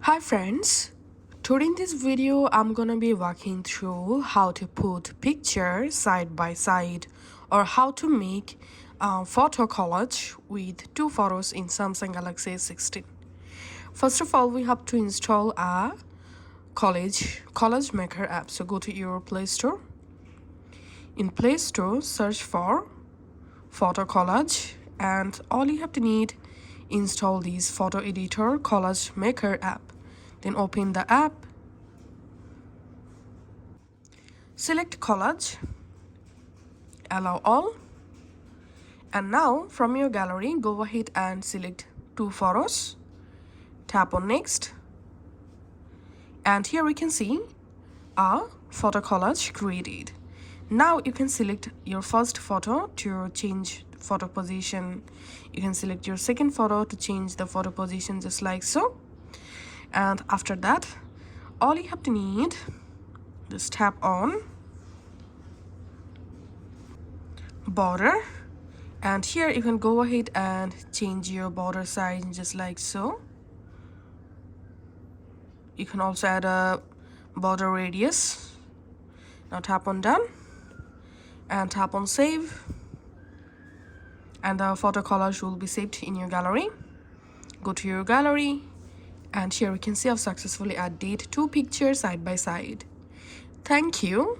Hi friends, today in this video I'm gonna be walking through how to put pictures side by side or how to make a photo collage with two photos in Samsung Galaxy A16. First of all, we have to install a collage maker app. So go to your Play Store. In Play Store, search for photo collage, and all you have to need install this photo editor collage maker app. Then open the app, select collage, allow all, and now from your gallery go ahead and select two photos, tap on next, and here we can see a photo collage created. Now you can select your first photo to change photo position. You can select your second photo to change the photo position, just like so. And after that, all you have to need, just tap on border, and here you can go ahead and change your border size, just like so. You can also add a border radius. Now tap on done and tap on save, and the photo collage will be saved in your gallery. Go to your gallery, and here we can see I've successfully added two pictures side by side. Thank you.